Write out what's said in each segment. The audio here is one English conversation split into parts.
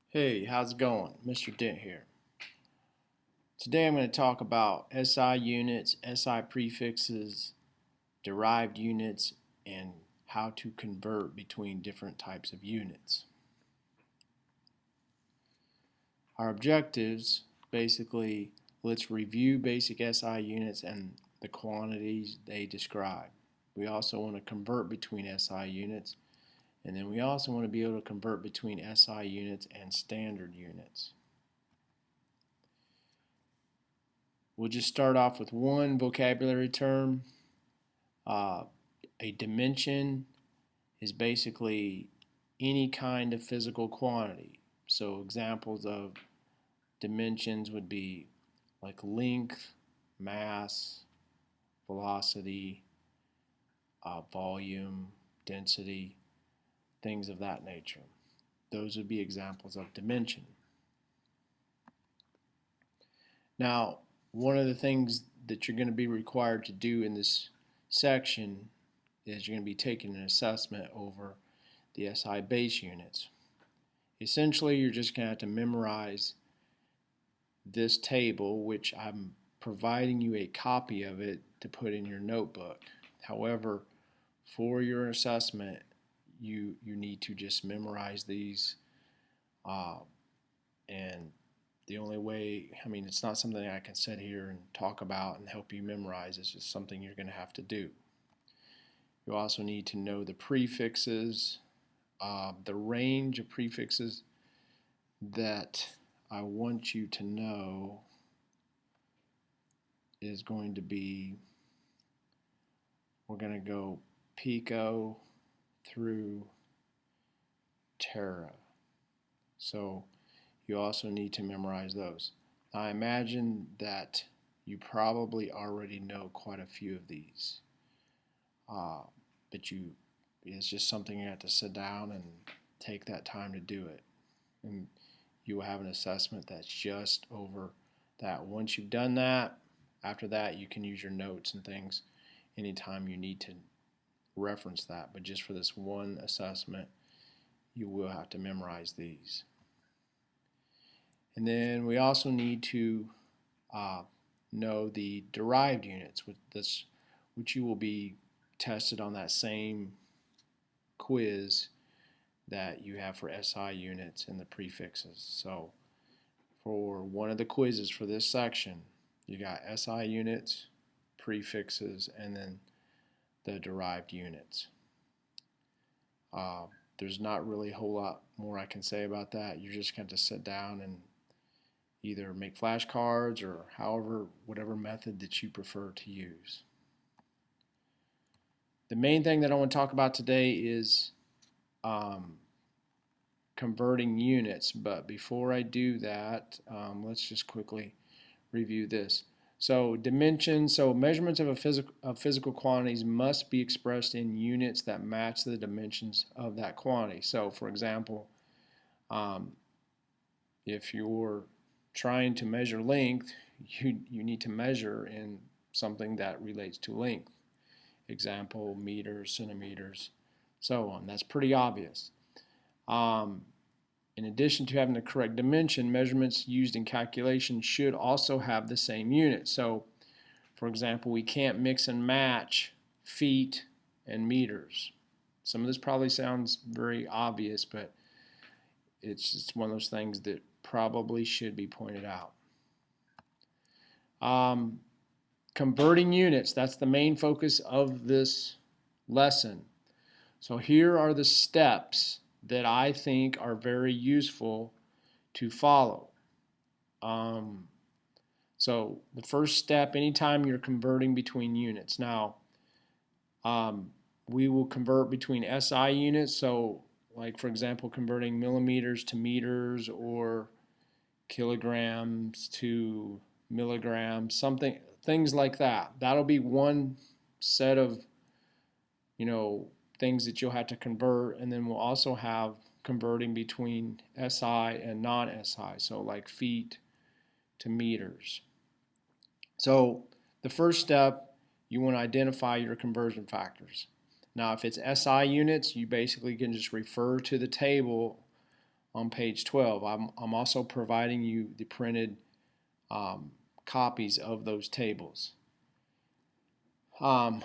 Hey, how's it going? Mr. Dent here. Today I'm going to talk about SI units, SI prefixes, derived units, and how to convert between different types of units. Our objectives, basically, let's review basic SI units and the quantities they describe. We also want to convert between SI units, and then we also want to be able to convert between SI units and standard units. We'll just start off with one vocabulary term. A dimension is basically any kind of physical quantity. So examples of dimensions would be like length, mass, velocity, volume, density, things of that nature. Those would be examples of dimension. Now, one of the things that you're going to be required to do in this section is you're going to be taking an assessment over the SI base units. Essentially, you're just going to have to memorize this table, which I'm providing you a copy of it to put in your notebook. However, for your assessment, you need to just memorize these, and the only way, it's not something I can sit here and talk about and help you memorize. It's just something you're going to have to do. You also need to know the prefixes, the range of prefixes that I want you to know is going to be, we're going to go pico through tera. So you also need to memorize those. Now, I imagine that you probably already know quite a few of these, but it's just something you have to sit down and take that time to do it. And you will have an assessment that's just over that. Once you've done that, after that you can use your notes and things anytime you need to reference that. But just for this one assessment, you will have to memorize these. And then we also need to know the derived units, which you will be tested on that same quiz that you have for SI units and the prefixes. So for one of the quizzes for this section, you got SI units, prefixes, and then the derived units. There's not really a whole lot more I can say about that. You're just going to sit down and either make flashcards or whatever method that you prefer to use. The main thing that I want to talk about today is converting units, but before I do that, let's just quickly review this. So dimensions, so measurements of physical quantities must be expressed in units that match the dimensions of that quantity. So for example, if you're trying to measure length, you need to measure in something that relates to length. Example, meters, centimeters, so on. That's pretty obvious. In addition to having the correct dimension, measurements used in calculation should also have the same unit. So, for example, we can't mix and match feet and meters. Some of this probably sounds very obvious, but it's just one of those things that probably should be pointed out. Converting units, that's the main focus of this lesson. So here are the steps that I think are very useful to follow. So the first step, anytime you're converting between units. Now, we will convert between SI units, so like for example converting millimeters to meters or kilograms to milligrams, things like that. That'll be one set of things that you'll have to convert, and then we'll also have converting between SI and non-SI, so like feet to meters. So the first step, you want to identify your conversion factors. Now if it's SI units, you basically can just refer to the table on page 12. I'm also providing you the printed copies of those tables. And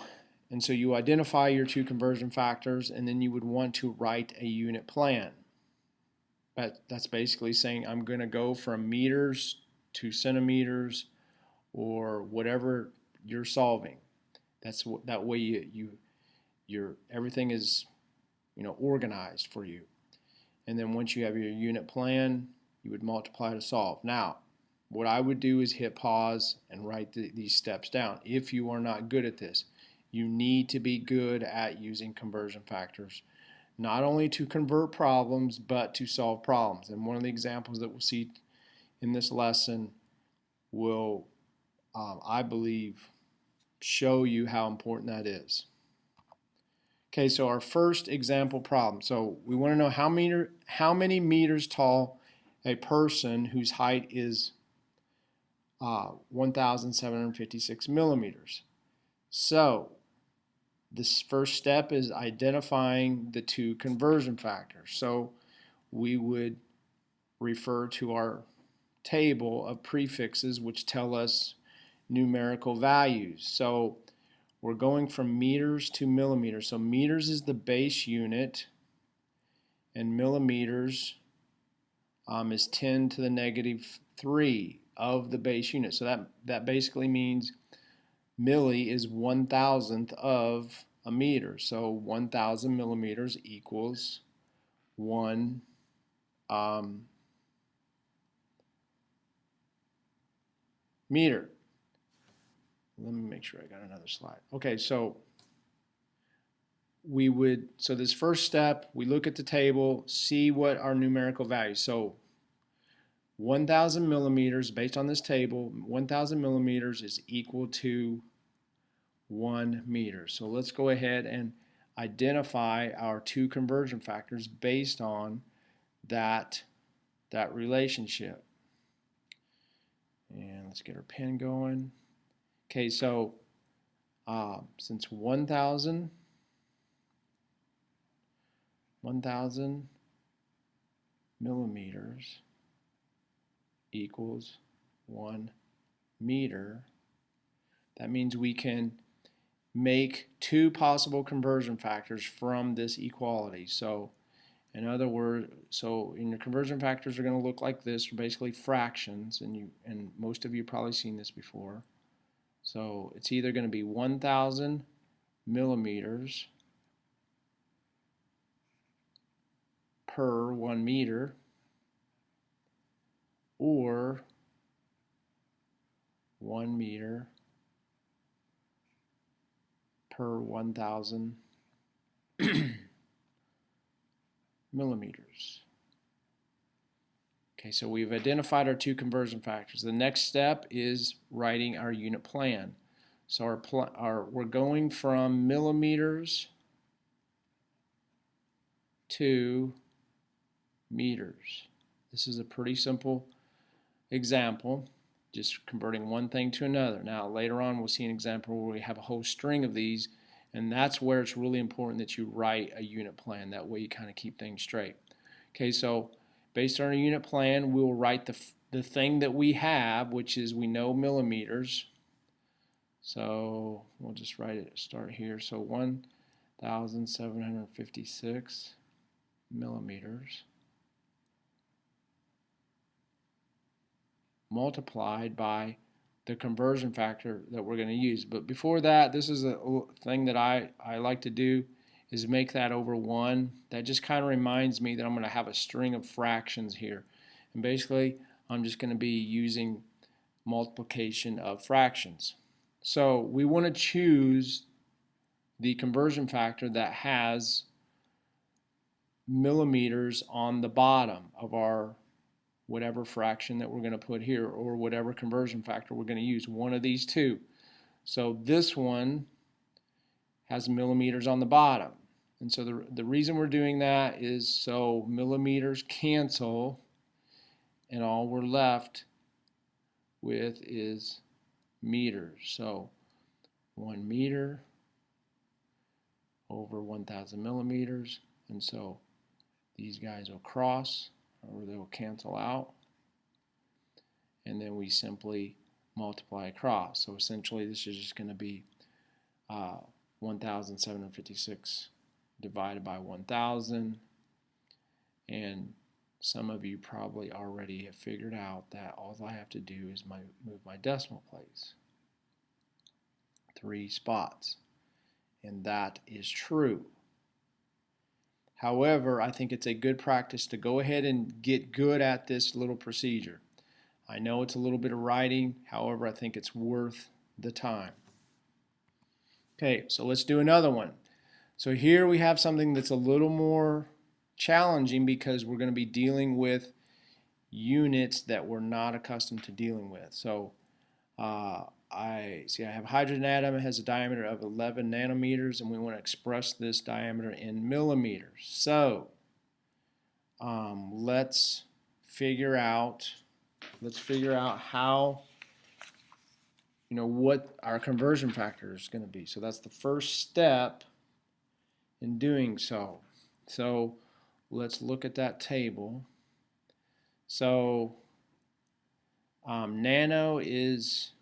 so you identify your two conversion factors, and then you would want to write a unit plan. That's basically saying I'm going to go from meters to centimeters or whatever you're solving. That way your everything is organized for you. And then once you have your unit plan, you would multiply to solve. Now, what I would do is hit pause and write these steps down. If you are not good at this, you need to be good at using conversion factors, not only to convert problems, but to solve problems. And one of the examples that we'll see in this lesson will, I believe, show you how important that is. Okay, so our first example problem. So we want to know how many meters tall a person whose height is 1,756 millimeters. So this first step is identifying the two conversion factors. So we would refer to our table of prefixes which tell us numerical values. So we're going from meters to millimeters. So meters is the base unit, and millimeters is 10 to the negative 3 of the base unit. So that basically means milli is 1,000th of a meter. So 1,000 millimeters equals 1 meter. Let me make sure I got another slide. Okay, so this first step, we look at the table, see what our numerical values. So 1,000 millimeters, based on this table, 1,000 millimeters is equal to 1 meter. So let's go ahead and identify our two conversion factors based on that relationship. And let's get our pen going. Okay, so since 1,000 millimeters equals 1 meter, that means we can make two possible conversion factors from this equality. So in other words, in your conversion factors are going to look like this, basically fractions, and most of you have probably seen this before. So it's either going to be 1,000 millimeters per 1 meter, or 1 meter per 1,000 millimeters. Okay, so we've identified our two conversion factors. The next step is writing our unit plan. So we're going from millimeters to meters. This is a pretty simple example, just converting one thing to another. Now later on we'll see an example where we have a whole string of these, and that's where it's really important that you write a unit plan. That way you kind of keep things straight. Okay, so based on our unit plan, we'll write the thing that we have, which is we know millimeters. So we'll just start here. So 1,756 millimeters multiplied by the conversion factor that we're going to use. But before that, this is a thing that I like to do, is make that over 1. That just kind of reminds me that I'm going to have a string of fractions here. And basically, I'm just going to be using multiplication of fractions. So we want to choose the conversion factor that has millimeters on the bottom of our whatever fraction that we're going to put here, or whatever conversion factor we're going to use, one of these two. So this one has millimeters on the bottom. And so the reason we're doing that is so millimeters cancel, and all we're left with is meters. So 1 meter over 1,000 millimeters. And so these guys will cross, or they'll cancel out, and then we simply multiply across. So essentially this is just going to be 1,756 divided by 1,000, and some of you probably already have figured out that all I have to do is move my decimal place 3 spots, and that is true. However, I think it's a good practice to go ahead and get good at this little procedure. I know it's a little bit of writing, however, I think it's worth the time. Okay, so let's do another one. So here we have something that's a little more challenging because we're going to be dealing with units that we're not accustomed to dealing with. So I have a hydrogen atom. It has a diameter of 11 nanometers, and we want to express this diameter in millimeters. So let's figure out how, what our conversion factor is going to be. So that's the first step in doing so. So let's look at that table. So nano is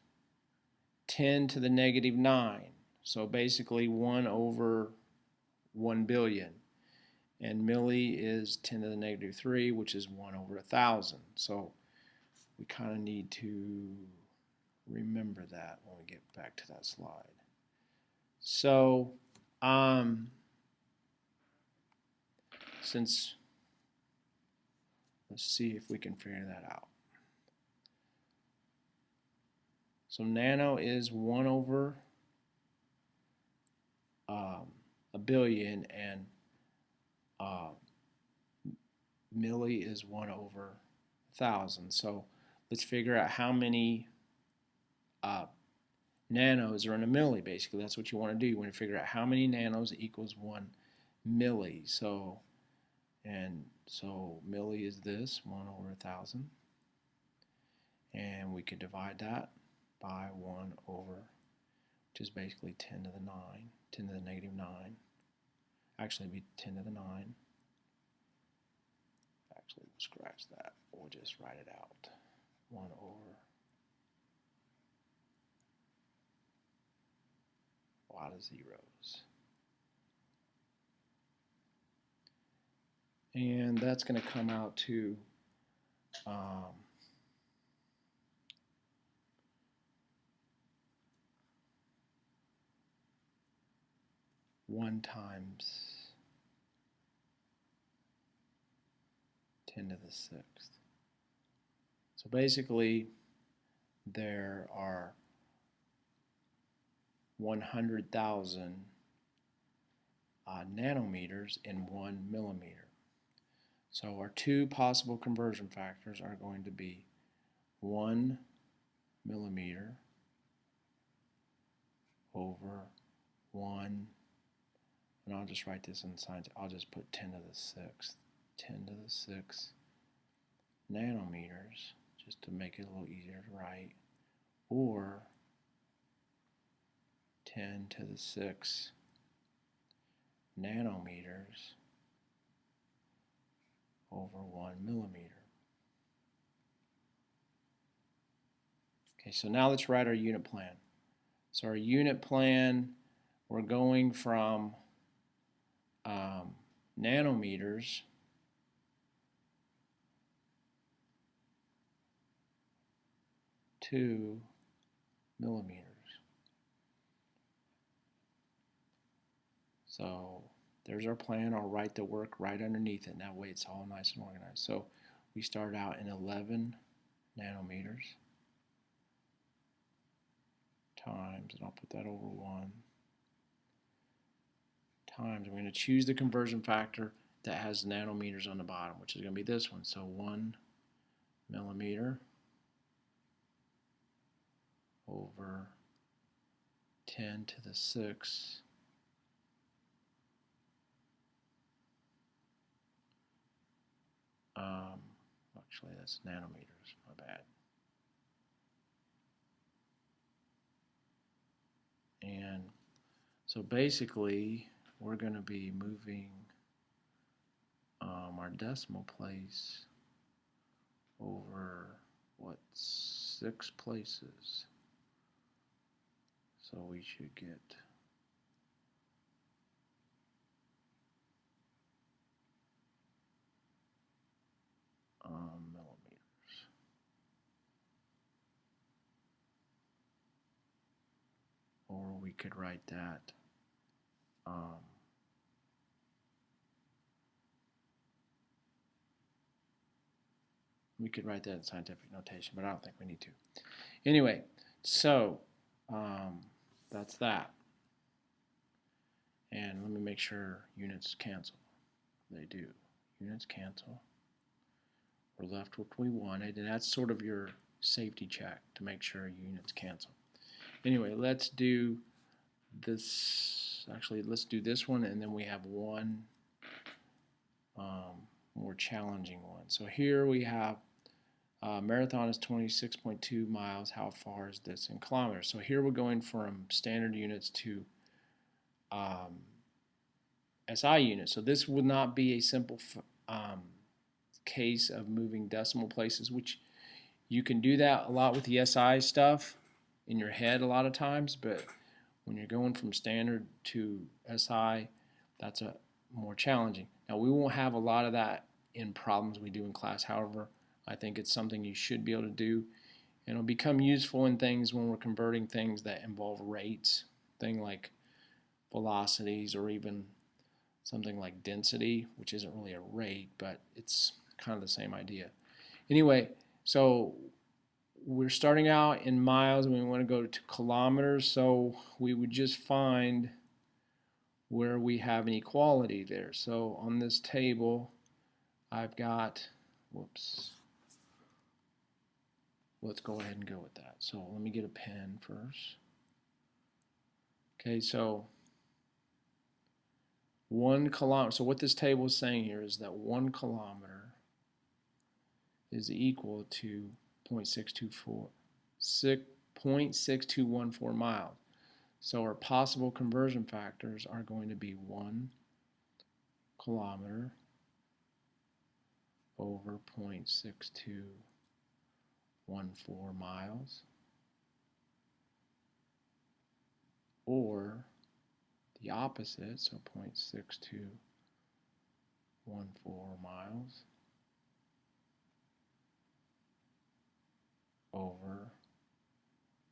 10 to the negative 9. So basically 1 over 1 billion. And milli is 10 to the negative 3, which is 1 over 1,000. So we kind of need to remember that when we get back to that slide. So let's see if we can figure that out. So nano is 1 over a billion, and milli is 1 over 1,000. So let's figure out how many nanos are in a milli. Basically, that's what you want to do. You want to figure out how many nanos equals 1 milli. So milli is this, 1 over 1,000. And we could divide that by 1 over, which is basically 10 to the 9, 10 to the negative 9. Actually, it'd be 10 to the 9. Actually, we'll scratch that. We'll just write it out. 1 over a lot of zeros. And that's going to come out to 1 times 10 to the 6th. So basically, there are 100,000 nanometers in 1 millimeter. So our two possible conversion factors are going to be 1 millimeter over 1, and I'll just write this in signs. I'll just put 10 to the 6th, 10 to the 6th nanometers, just to make it a little easier to write, or 10 to the 6th nanometers over 1 millimeter. Okay, so now let's write our unit plan. So our unit plan, we're going from nanometers to millimeters. So there's our plan. I'll write the work right underneath it, and that way it's all nice and organized. So we start out in 11 nanometers times, and I'll put that over 1, times, we're going to choose the conversion factor that has nanometers on the bottom, which is going to be this one. So 1 millimeter over 10 to the 6th actually that's nanometers, my bad. And so basically we're going to be moving our decimal place 6 places. So we should get millimeters. Or we could write that in scientific notation, but I don't think we need to. Anyway, so that's that. And let me make sure units cancel. They do. Units cancel. We're left with what we wanted, and that's sort of your safety check to make sure units cancel. Anyway, let's do this. Actually, let's do this one, and then we have one more challenging one. So here we have marathon is 26.2 miles. How far is this in kilometers? So here we're going from standard units to SI units. So this would not be a simple case of moving decimal places, which you can do that a lot with the SI stuff in your head a lot of times, but when you're going from standard to SI, that's a more challenging. Now we won't have a lot of that in problems we do in class. However, I think it's something you should be able to do, and it'll become useful in things when we're converting things that involve rates, thing like velocities, or even something like density, which isn't really a rate, but it's kind of the same idea. Anyway, so we're starting out in miles and we want to go to kilometers, so we would just find where we have an equality there. So on this table, I've got, whoops, let's go ahead and go with that. So let me get a pen first. Okay, so 1 kilometer, so what this table is saying here is that 1 kilometer is equal to 0.6214 miles. So our possible conversion factors are going to be 1 kilometer over 0.6214 miles, or the opposite, so 0.6214 miles over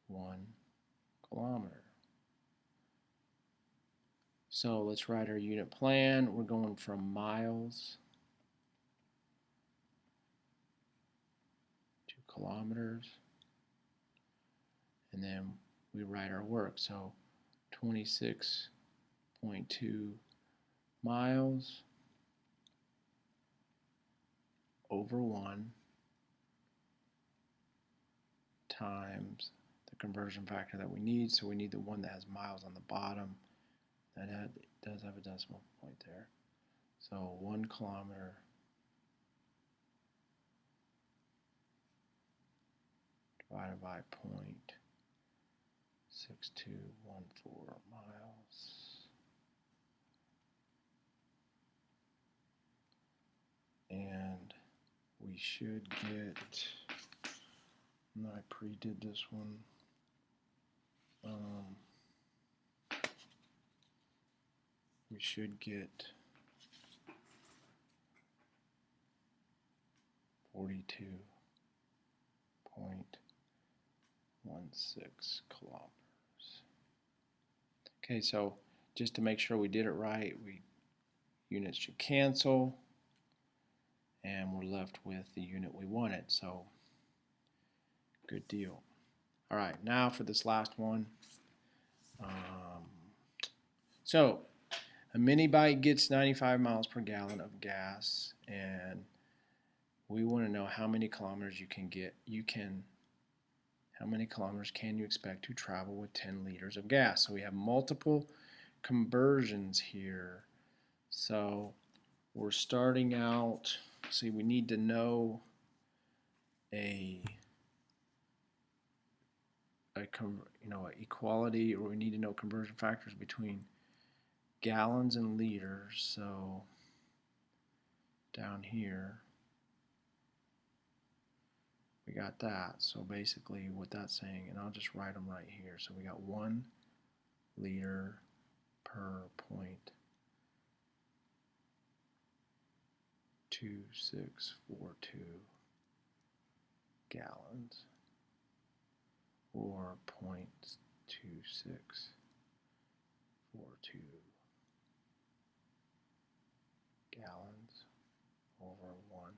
1 kilometer. So let's write our unit plan. We're going from miles to kilometers, and then we write our work. So 26.2 miles over 1 times the conversion factor that we need. So we need the one that has miles on the bottom. That does have a decimal point there. So 1 kilometer divided by 0.6214 miles. And we should get, no, I pre-did this one. We should get 42.16 kilometers. Okay, so just to make sure we did it right, units should cancel, and we're left with the unit we wanted. So good deal. All right, now for this last one. So a mini bike gets 95 miles per gallon of gas, and we want to know how many kilometers how many kilometers can you expect to travel with 10 liters of gas? So we have multiple conversions here. So we're starting out, see, we need to know equality, or we need to know conversion factors between gallons and liters. So down here we got that. So basically what that's saying, and I'll just write them right here. So we got 1 liter per 0.2642 gallons, or 0.2642 gallons over 1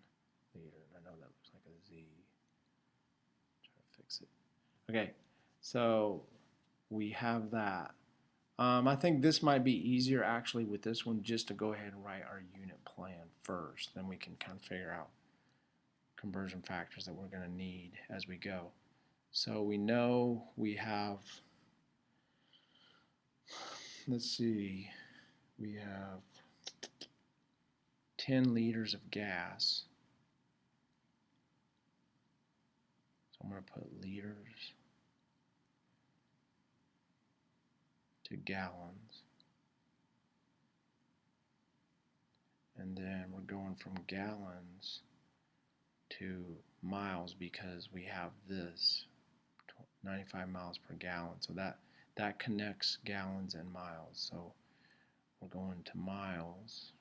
liter. I know that looks like a Z. Try to fix it. Okay, so we have that. I think this might be easier actually with this one, just to go ahead and write our unit plan first. Then we can kind of figure out conversion factors that we're going to need as we go. So we know we have, let's see, we have 10 liters of gas. So I'm going to put liters to gallons. And then we're going from gallons to miles because we have this 95 miles per gallon. So that connects gallons and miles. So we're going to miles.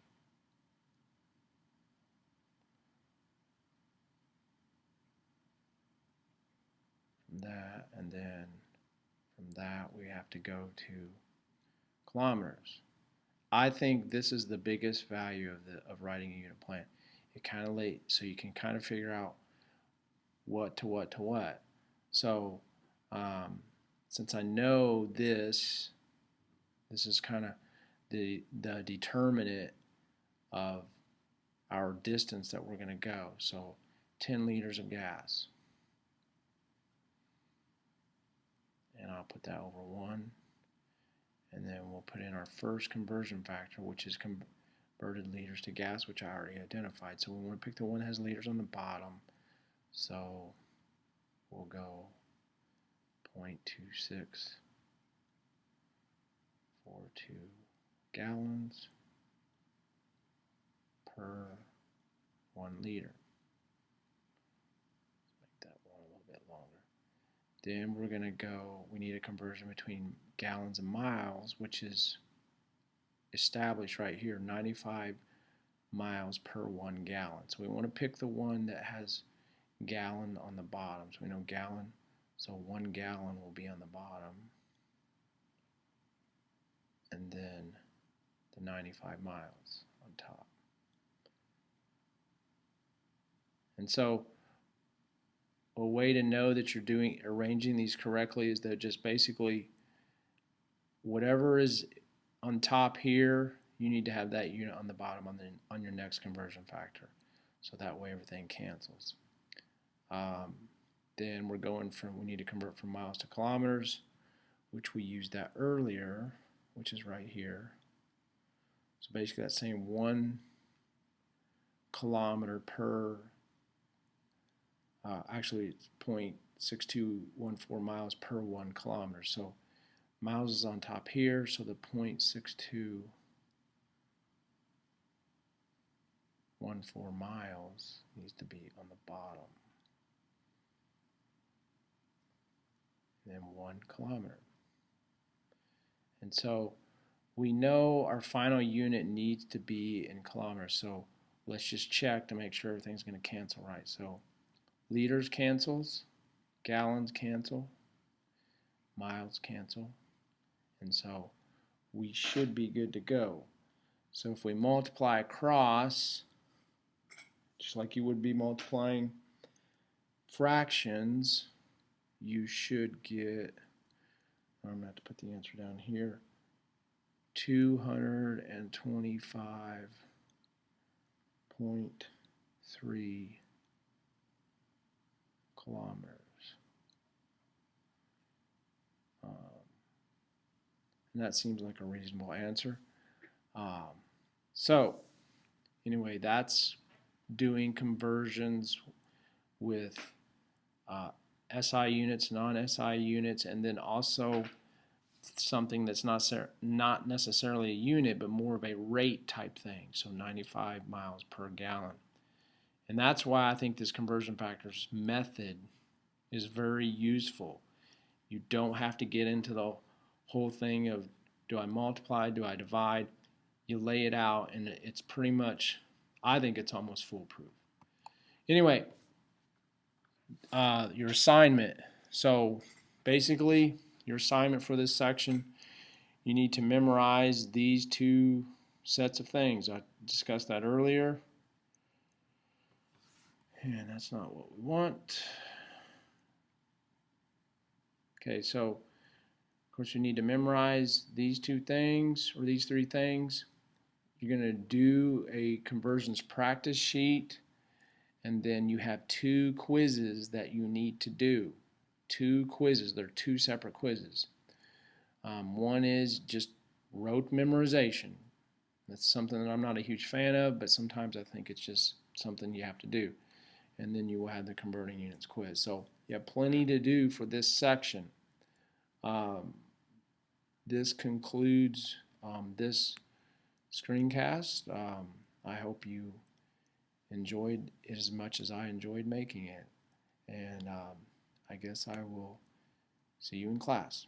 From that, and then from that we have to go to kilometers. I think this is the biggest value of writing a unit plan. It kind of so you can kind of figure out what to what to what. So since I know this is kind of the determinant of our distance that we're going to go. So 10 liters of gas. And I'll put that over 1. And then we'll put in our first conversion factor, which is converted liters to gas, which I already identified. So we want to pick the one that has liters on the bottom. So we'll go 0.2642 gallons per 1 liter. Let's make that one a little bit longer. Then we're going to go, we need a conversion between gallons and miles, which is established right here, 95 miles per 1 gallon. So we want to pick the one that has gallon on the bottom. So we know gallon, so 1 gallon will be on the bottom. And then the 95 miles on top. And so a way to know that you're arranging these correctly is that just basically whatever is on top here, you need to have that unit on the bottom on your next conversion factor. So that way everything cancels. Then we need to convert from miles to kilometers, which we used that earlier, which is right here. So basically that's saying 1 kilometer per, actually it's 0.6214 miles per 1 kilometer. So miles is on top here, so the 0.6214 miles needs to be on the bottom. And then 1 kilometer. And so we know our final unit needs to be in kilometers, so let's just check to make sure everything's going to cancel right. So liters cancels, gallons cancel, miles cancel, and so we should be good to go. So if we multiply across, just like you would be multiplying fractions, you should get, I'm going to have to put the answer down here, 225.3 kilometers. And that seems like a reasonable answer. So anyway, that's doing conversions with SI units, non-SI units, and then also something that's not necessarily a unit, but more of a rate type thing. So 95 miles per gallon. And that's why I think this conversion factors method is very useful. You don't have to get into the whole thing of do I multiply, do I divide? You lay it out and it's pretty much, I think it's almost foolproof. Anyway, your assignment. So basically, your assignment for this section, you need to memorize these two sets of things. I discussed that earlier. And that's not what we want. Okay, so of course you need to memorize these two things or these three things. You're going to do a conversions practice sheet, and then you have two quizzes that you need to do. Two quizzes. They're two separate quizzes. One is just rote memorization. That's something that I'm not a huge fan of, but sometimes I think it's just something you have to do. And then you will have the converting units quiz. So you have plenty to do for this section. This concludes this screencast. I hope you enjoyed it as much as I enjoyed making it. And I guess I will see you in class.